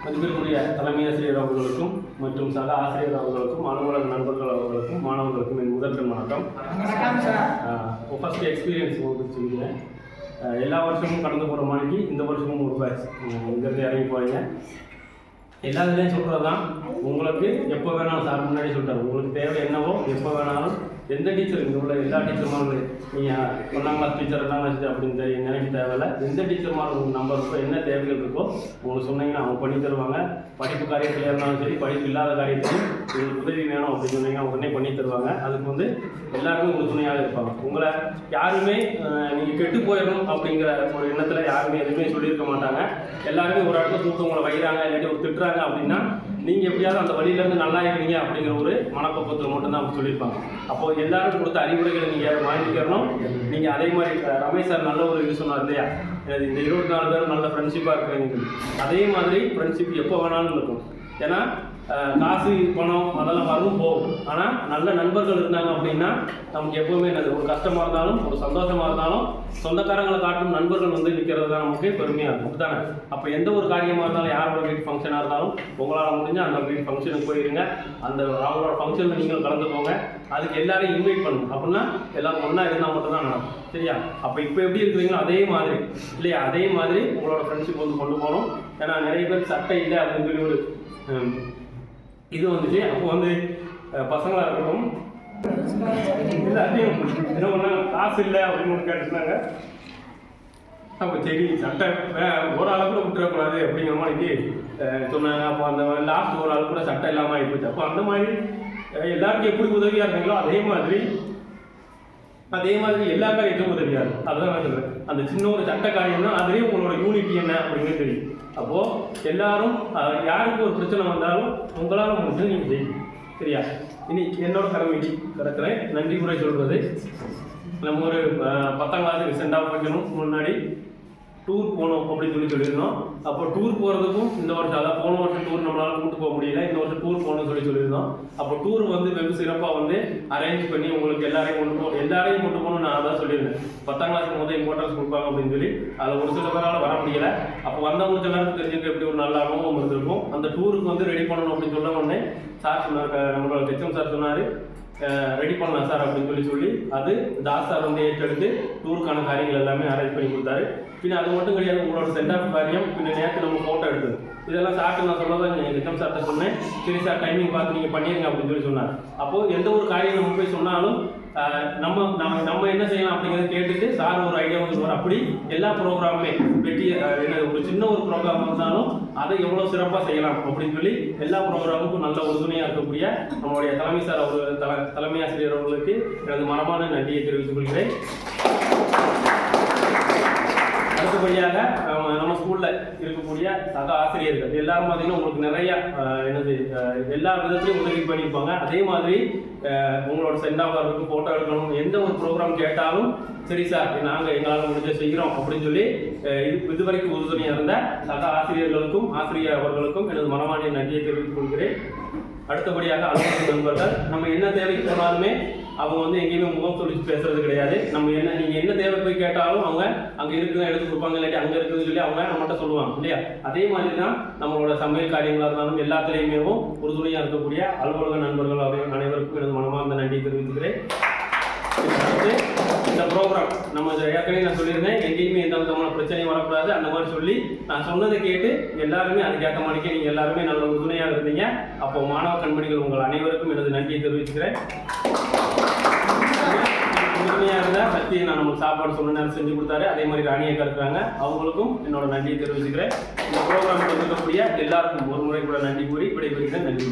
மதிப்பிற்குரிய தலைமை ஆசிரியர் அவர்களுக்கும் மற்றும் சக ஆசிரியர் அவர்களுக்கும் அலுவலக நண்பர்கள் அவர்களுக்கும் மாணவர்களுக்கும் என் முதற்கண் வணக்கம். ஃபர்ஸ்ட் எக்ஸ்பீரியன்ஸ் உங்களுக்கு சொல்லிக்கிறேன். எல்லா வருஷமும் கடந்து போகிற மாதிரிக்கு இந்த வருஷமும் ஒரு பேட்ச் இங்கிருந்து இறங்கி போகிறீங்க. எல்லா இதுலேயும் சொல்கிறது தான், உங்களுக்கு எப்போ வேணாலும் சார் முன்னாடி சொல்லிட்டாரு, உங்களுக்கு தேவை என்னவோ எப்போ வேணாலும் எந்த டீச்சர் இங்கே உள்ள எல்லா டீச்சர்மாரும் நீங்கள் 1ஆம் கிளாஸ் டீச்சர் 2ஆம் கிளாஸ் அப்படின்னு நினைக்க தேவையில்லை. எந்த டீச்சர்மாரும் உங்கள் நம்பருக்கோ என்ன தேவைகள் இருக்கோ உங்களுக்கு சொன்னீங்கன்னா அவங்க பண்ணி தருவாங்க. படிப்பு காரியத்தில் இருந்தாலும் சரி, படிப்பு இல்லாத காரியத்திலையும் உங்களுக்கு உதவி வேணும் அப்படின்னு சொன்னீங்கன்னா உடனே பண்ணி தருவாங்க. அதுக்கு வந்து எல்லாருமே உங்களுக்கு துணையாக இருப்பாங்க. உங்களை யாருமே நீங்கள் கெட்டு போயிடணும் அப்படிங்கிற ஒரு எண்ணத்தில் யாருமே எதுவுமே சொல்லியிருக்க மாட்டாங்க. எல்லாருமே ஒரு இடத்துல கூப்பிட்டு உங்களை வைக்கிறாங்க இல்லாட்டி ஒரு திட்டுறாங்க அப்படின்னா நீங்கள் எப்படியாவது அந்த வழியிலேருந்து நல்லா இருக்கீங்க அப்படிங்கிற ஒரு மனப்பக்குவத்தில் மட்டும்தான் அவங்க சொல்லியிருப்பாங்க. அப்போது எல்லாரும் கொடுத்த அறிவுரைகளை நீங்கள் வாங்கிக்கிறணும். நீங்கள் அதே மாதிரி ரமேஷ் சார் நல்ல ஒரு இது சொன்னார் இல்லையா, இந்த 24 பேரும் நல்ல ஃப்ரெண்ட்ஷிப்பாக இருக்கிறீங்க. அதே மாதிரி ஃப்ரெண்ட்ஷிப் எப்போ வேணாலும் இருக்கும். ஏன்னா காசு பணம் அதெல்லாம் வரும் போகும். ஆனால் நல்ல நண்பர்கள் இருந்தாங்க அப்படின்னா நமக்கு எப்போவுமே ஒரு கஷ்டமாக இருந்தாலும் ஒரு சந்தோஷமாக இருந்தாலும் சொந்தக்காரங்களை காட்டும் நண்பர்கள் வந்து நிற்கிறது தான் நமக்கு பெருமையாக இருக்கும். அப்படித்தானே? அப்போ எந்த ஒரு காரியமாக இருந்தாலும் யாரோட வீட்டு ஃபங்க்ஷனாக இருந்தாலும் உங்களால் முடிஞ்சால் அந்த வீட்டு ஃபங்க்ஷனுக்கு போயிருங்க. அந்த அவங்களோட ஃபங்க்ஷனில் நீங்கள் கலந்துக்கோங்க. அதுக்கு எல்லாரையும் இன்வைட் பண்ணணும். அப்படின்னா எல்லாரும் ஒன்றா இருந்தால் மட்டும்தான் நடக்கும். சரியா? அப்போ இப்போ எப்படி இருக்கிறீங்களோ அதே மாதிரி இல்லையா, அதே மாதிரி உங்களோட ஃப்ரெண்ட்ஷிப் வந்து கொண்டு போகணும். ஏன்னா நிறைய பேர் சட்டை இல்லை அப்படின்னு சொல்லி ஒரு இது வந்துச்சு. அப்போ வந்து பசங்களாக இருக்கட்டும் எல்லாத்தையும் என்ன பண்ணாங்க, காசு இல்லை அப்படின்னு ஒன்று கேட்டுருந்தாங்க. அப்போ சரி சட்டை ஒரு ஆள் கூட விட்டுறக்கூடாது அப்படிங்கிற மாதிரி சொன்னாங்க. அப்போ அந்த லாஸ்ட் ஒரு ஆள் கூட சட்டை இல்லாமல் ஆகிப்போச்சு. அப்போ அந்த மாதிரி எல்லாருக்கும் எப்படி உதவியாக இருந்தீங்களோ அதே மாதிரி எல்லா காரியத்துக்கும் உதவியாக இருக்கும். அதுதான் நான் சொல்கிறேன். அந்த சின்ன ஒரு சட்ட காரியம் தான், அதுலேயும் உங்களோட யூனிட்டி என்ன அப்படின்னு தெரியும். அப்போது எல்லாரும் யாருக்கு ஒரு பிரச்சனை வந்தாலும் உங்களால் முடிஞ்சு நீங்கள் செய்யும். சரியா? இனி என்னோட கடமைக்கு கிடக்கிறேன் நன்றி முறை சொல்வது. நம்ம ஒரு 10ஆம் கிளாஸுக்கு சென்ட் ஆஃப் வைக்கணும் முன்னாடி டூர் போகணும் அப்படின்னு சொல்லியிருந்தோம். அப்போ டூர் போகிறதுக்கும் இந்த வருஷம், அதாவது போன வருஷம் டூர் நம்மளால் கூட்டு போக முடியல, இந்த வருஷம் டூர் போகணும்னு சொல்லியிருந்தோம். அப்போ டூர் வந்து வெகு சிறப்பாக வந்து அரேஞ்ச் பண்ணி உங்களுக்கு எல்லாரையும் கொண்டு போகணும்னு நான் அதான் சொல்லியிருந்தேன். 10ஆம் கிளாஸுக்கு முதல் இம்பார்ட்டன்ஸ் கொடுப்பாங்க அப்படின்னு சொல்லி அதில் ஒரு சில பேரால் வர முடியலை. அப்போ வந்தவங்களுக்கு எல்லாருக்கும் தெரிஞ்சுக்க எப்படி ஒரு நல்ல அனுபவம் இருந்திருக்கும். அந்த டூருக்கு வந்து ரெடி பண்ணணும் அப்படின்னு சொல்ல உடனே சார் சொன்னார், நம்மளோட ஹெச்எம் சார் சொன்னார் ரெடி பண்ணலாம் சார் அப்படின்னு சொல்லி அது தாஸ் சார் வந்து ஏற்றெடுத்து டூருக்கான காரியங்கள் எல்லாமே அரேஞ்ச் பண்ணி கொடுத்தாரு. பின்ன அது மட்டும் கிடையாது, உங்களோட சென்ட் ஆஃப் காரியம் பின்ன நேரத்தில் நம்ம ஃபோட்டோ எடுத்தது இதெல்லாம் சார்ட்டு நான் சொல்லதான் ஹெச்எம் சார்ட்ட சொன்னேன். சரி சார் டைமிங் பார்த்து நீங்கள் பண்ணிடுங்க அப்படின்னு சொன்னார். அப்போது எந்த ஒரு காரியம் நம்ம போய் சொன்னாலும் நம்ம என்ன செய்யலாம் அப்படிங்கிறத கேட்டுட்டு சார் ஒரு ஐடியா வந்து அப்படி எல்லா ப்ரோக்ராமுமே வெட்டி ஒரு சின்ன ஒரு ப்ரோக்ராம் இருந்தாலும் அதை எவ்வளோ சிறப்பாக செய்யலாம் அப்படின்னு சொல்லி எல்லா ப்ரோக்ராமுக்கும் நல்ல உறுதுணையாக இருக்கக்கூடிய நம்மளுடைய தலைமை சார் தலைமை ஆசிரியர் அவர்களுக்கு எனது மனமான நன்றியை தெரிவித்துக் கொள்கிறேன். அடுத்தபடியாக நம்ம ஸ்கூலில் இருக்கக்கூடிய சக ஆசிரியர்கள் எல்லாரும் பார்த்தீங்கன்னா உங்களுக்கு நிறைய எல்லா விதத்திலையும் உதவி பண்ணியிருப்பாங்க. அதே மாதிரி உங்களோட சென்டாவாக இருக்கும், ஃபோட்டோ எடுக்கணும், எந்த ஒரு ப்ரோக்ராம் கேட்டாலும் சரி சார் நாங்கள் எங்களால் முடிஞ்ச செய்கிறோம் அப்படின்னு சொல்லி இதுவரைக்கும் உறுதுணையாக இருந்த சக ஆசிரியர்களுக்கும் ஆசிரியர் அவர்களுக்கும் எனது மனமான நன்றியை தெரிவித்துக் கொள்கிறேன். அடுத்தபடியாக அலுவலக நண்பர்கள், நம்ம என்ன தேவைக்கு போனாலுமே அவங்க வந்து எங்கேயுமே முகம் சொல்லி பேசுறது கிடையாது. நீங்கள் என்ன தேவை போய் கேட்டாலும் அவங்க அங்கே இருக்குதான் எடுத்து கொடுப்பாங்க, இல்லாட்டி அங்கே இருக்குதுன்னு சொல்லி அவங்க நம்மகிட்ட சொல்லுவாங்க இல்லையா. அதே மாதிரி தான் நம்மளோட சமையல் காரியங்களாக இருந்தாலும் எல்லாத்துலேயுமே உறுதுணையாக இருக்கக்கூடிய அலுவலக நண்பர்கள் அனைவருக்கும் எனது மனமார்ந்த நன்றியை தெரிவித்துக்கிறேன். இந்த ப்ரோக்ராம் நம்ம ஏற்கனவே நான் சொல்லியிருந்தேன், எங்கேயுமே எந்த விதமான பிரச்சனையும் வரக்கூடாது அந்த மாதிரி சொல்லி நான் சொன்னதை கேட்டு எல்லாருமே அதுக்கேற்ற மாதிரிக்கே நீங்கள் எல்லாருமே நல்ல உறுதுணையாக இருந்தீங்க. அப்போது மாணவ கண்மணிகள் உங்கள் அனைவருக்கும் எனது நன்றியை தெரிவிச்சுக்கிறேன். உறுதுணையாக இருந்தால் சக்தியை நான் நமக்கு சாப்பாடு சொன்ன நேரம் செஞ்சு கொடுத்தாரு. அதே மாதிரி ராணியக்கா இருக்கிறாங்க, அவங்களுக்கும் என்னோட நன்றியை தெரிவிச்சுக்கிறேன். இந்த ப்ரோக்ராம் இருக்கக்கூடிய எல்லாருக்கும் ஒரு முறை கூட நன்றி கூறி விடைபெறுகிறேன். நன்றி.